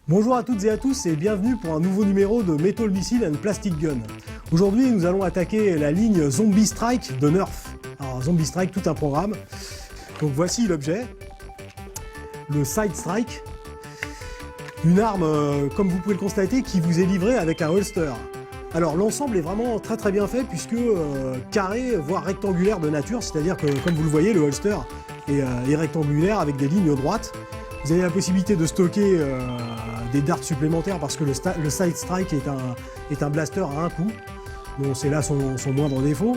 Bonjour à toutes et à tous et bienvenue pour un nouveau numéro de Metal Missile and Plastic Gun. Aujourd'hui, nous allons attaquer la ligne Zombie Strike de Nerf. Alors, Zombie Strike, tout un programme. Donc voici l'objet, le Side Strike. Une arme, comme vous pouvez le constater, qui vous est livrée avec un holster. Alors l'ensemble est vraiment très bien fait puisque carré, voire rectangulaire de nature, c'est-à-dire que comme vous le voyez, le holster est rectangulaire avec des lignes droites. Vous avez la possibilité de stocker des dards supplémentaires parce que le Side Strike est un blaster à un coup. Bon, c'est là son moindre défaut.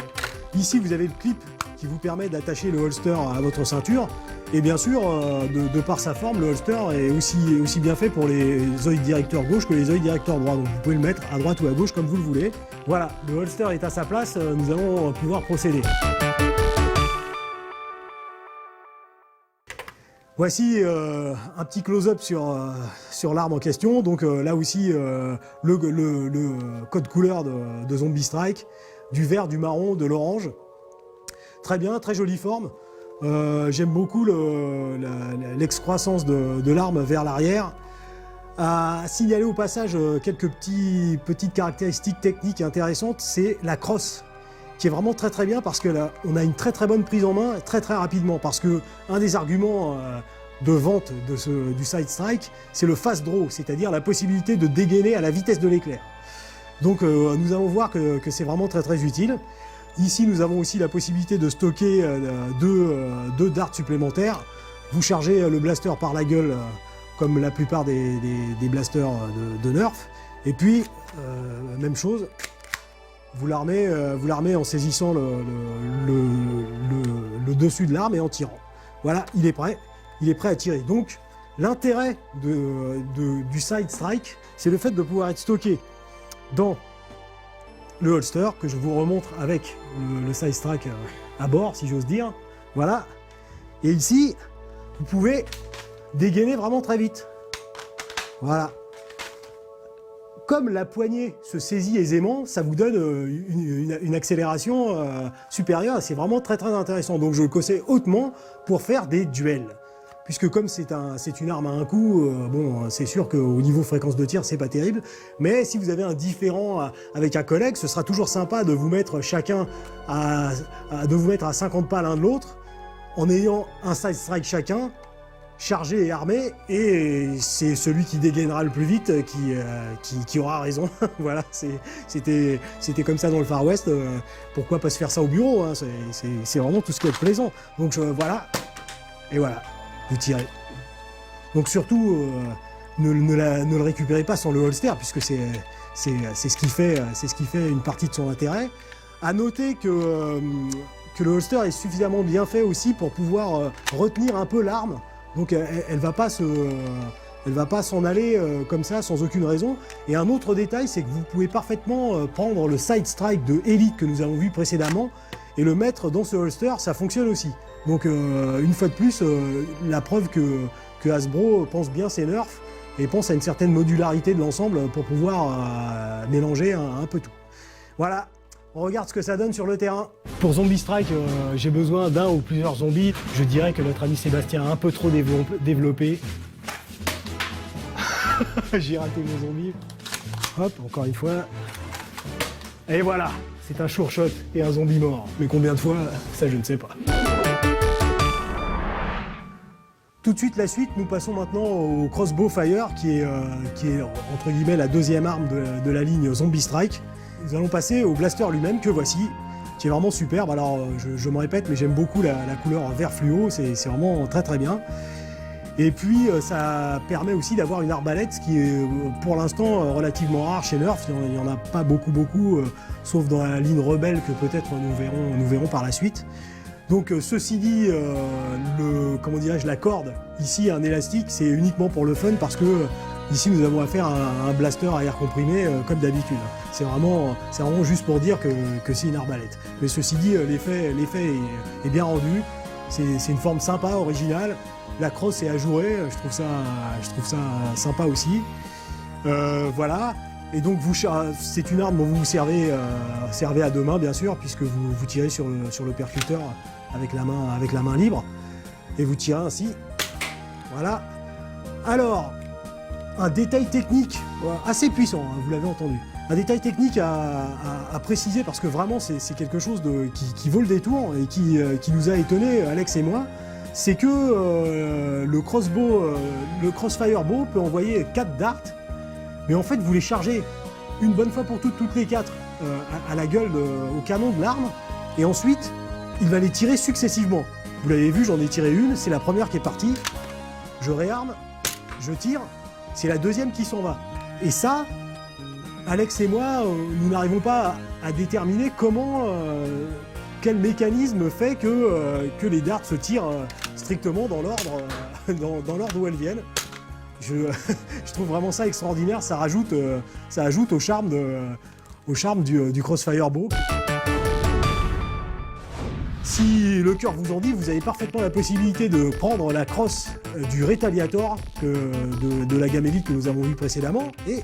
Ici, vous avez le clip qui vous permet d'attacher le holster à votre ceinture. Et bien sûr, de par sa forme, le holster est aussi bien fait pour les œils directeurs gauche que les œils directeurs droit. Donc vous pouvez le mettre à droite ou à gauche comme vous le voulez. Voilà, le holster est à sa place, nous allons pouvoir procéder. Voici un petit close-up sur l'arme en question. Donc là aussi, le code couleur de Zombie Strike, du vert, du marron, de l'orange. Très bien, très jolie forme. J'aime beaucoup l'excroissance de l'arme vers l'arrière. À signaler au passage quelques petites caractéristiques techniques intéressantes, c'est la crosse, qui est vraiment très bien parce que là, on a une très bonne prise en main très rapidement. Parce que un des arguments de vente du Side Strike, c'est le fast draw, c'est-à-dire la possibilité de dégainer à la vitesse de l'éclair. Donc nous allons voir que c'est vraiment très utile. Ici, nous avons aussi la possibilité de stocker deux dards supplémentaires. Vous chargez le blaster par la gueule, comme la plupart des blasters de Nerf. Et puis, même chose, vous l'armez en saisissant le dessus de l'arme et en tirant. Voilà, il est prêt à tirer. Donc, l'intérêt du Side Strike, c'est le fait de pouvoir être stocké dans le holster, que je vous remontre avec le Side Strike à bord, si j'ose dire. Voilà. Et ici, vous pouvez dégainer vraiment très vite. Voilà. Comme la poignée se saisit aisément, ça vous donne une accélération supérieure. C'est vraiment très intéressant. Donc je le conseille hautement pour faire des duels. Puisque comme c'est une arme à un coup, bon, c'est sûr qu'au niveau fréquence de tir, c'est pas terrible. Mais si vous avez un différend avec un collègue, ce sera toujours sympa de vous mettre chacun à 50 pas l'un de l'autre, en ayant un Side Strike chacun, chargé et armé, et c'est celui qui dégainera le plus vite qui aura raison. Voilà, c'était comme ça dans le Far West. Pourquoi pas se faire ça au bureau, hein, c'est vraiment tout ce qui est plaisant. Donc voilà, et voilà. Vous tirez. Donc surtout, ne le récupérez pas sans le holster, puisque c'est ce qui fait une partie de son intérêt. À noter que le holster est suffisamment bien fait aussi pour pouvoir retenir un peu l'arme. Donc elle va pas s'en aller comme ça sans aucune raison. Et un autre détail, c'est que vous pouvez parfaitement prendre le Side Strike de Elite que nous avons vu précédemment et le mettre dans ce holster, ça fonctionne aussi. Donc une fois de plus, la preuve que Hasbro pense bien ses nerfs et pense à une certaine modularité de l'ensemble pour pouvoir mélanger un peu tout. Voilà, on regarde ce que ça donne sur le terrain. Pour Zombie Strike, j'ai besoin d'un ou plusieurs zombies. Je dirais que notre ami Sébastien a un peu trop développé. J'ai raté mon zombie. Hop, encore une fois. Et voilà, c'est un sure shot et un zombie mort. Mais combien de fois, ça je ne sais pas. Tout de suite, la suite, nous passons maintenant au Crossbow Fire, qui est entre guillemets la deuxième arme de la ligne Zombie Strike. Nous allons passer au blaster lui-même, que voici, qui est vraiment superbe. Alors, je me répète, mais j'aime beaucoup la couleur vert fluo, c'est vraiment très bien. Et puis, ça permet aussi d'avoir une arbalète, ce qui est pour l'instant relativement rare chez Nerf. Il n'y en a pas beaucoup, sauf dans la ligne rebelle que peut-être nous verrons par la suite. Donc ceci dit, la corde, ici un élastique, c'est uniquement pour le fun parce que ici nous avons affaire à un blaster à air comprimé comme d'habitude. C'est vraiment juste pour dire que c'est une arbalète. Mais ceci dit, l'effet est bien rendu, c'est une forme sympa, originale. La crosse est ajourée, je trouve ça sympa aussi. Voilà. Et donc c'est une arme dont vous vous servez à deux mains bien sûr, puisque vous tirez sur le percuteur avec la main libre, et vous tirez ainsi. Voilà. Alors, un détail technique assez puissant, hein, vous l'avez entendu. Un détail technique à préciser parce que vraiment c'est quelque chose qui vaut le détour et qui nous a étonné, Alex et moi. C'est que le Crossfire Bow peut envoyer 4 darts, mais en fait vous les chargez une bonne fois pour toutes les 4 à la gueule au canon de l'arme, et ensuite il va les tirer successivement. Vous l'avez vu, j'en ai tiré une, c'est la première qui est partie, je réarme, je tire, c'est la deuxième qui s'en va. Et ça, Alex et moi, nous n'arrivons pas à déterminer comment, quel mécanisme fait que les dards se tirent strictement dans l'ordre dans l'ordre où elles viennent. Je trouve vraiment ça extraordinaire, ça ajoute au charme du Crossfire Bow. Si le cœur vous en dit, vous avez parfaitement la possibilité de prendre la crosse du Retaliator de la gamme Elite que nous avons vu précédemment et,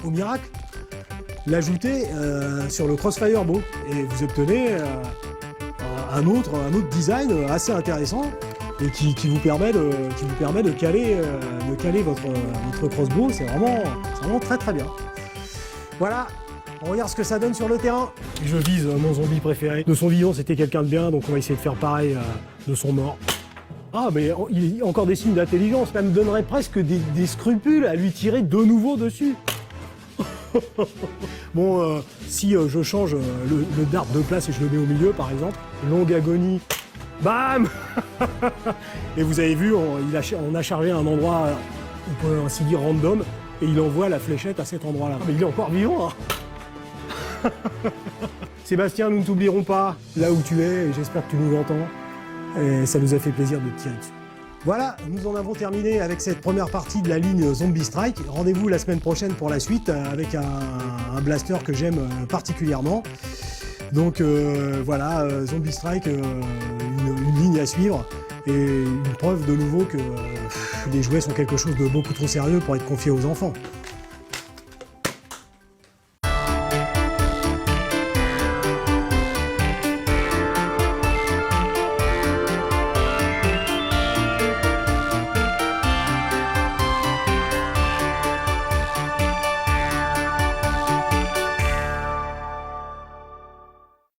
au miracle, l'ajouter sur le Crossfire Bow. Et vous obtenez un autre design assez intéressant et qui vous permet de caler votre crossbow. C'est vraiment très très bien. Voilà. On regarde ce que ça donne sur le terrain. Je vise mon zombie préféré. De son vivant, c'était quelqu'un de bien, donc on va essayer de faire pareil de son mort. Ah, mais il y a encore des signes d'intelligence. Ça me donnerait presque des scrupules à lui tirer de nouveau dessus. Bon, si je change le dart de place et je le mets au milieu, par exemple, longue agonie, bam. Et vous avez vu, on a chargé un endroit, on peut ainsi dire random, et il envoie la fléchette à cet endroit-là. Mais il est encore vivant, hein. Sébastien, nous ne t'oublierons pas là où tu es, et j'espère que tu nous entends. Et ça nous a fait plaisir de te tirer dessus. Voilà, nous en avons terminé avec cette première partie de la ligne Zombie Strike. Rendez-vous la semaine prochaine pour la suite avec un blaster que j'aime particulièrement. Donc voilà, Zombie Strike, une ligne à suivre et une preuve de nouveau que les jouets sont quelque chose de beaucoup trop sérieux pour être confiés aux enfants.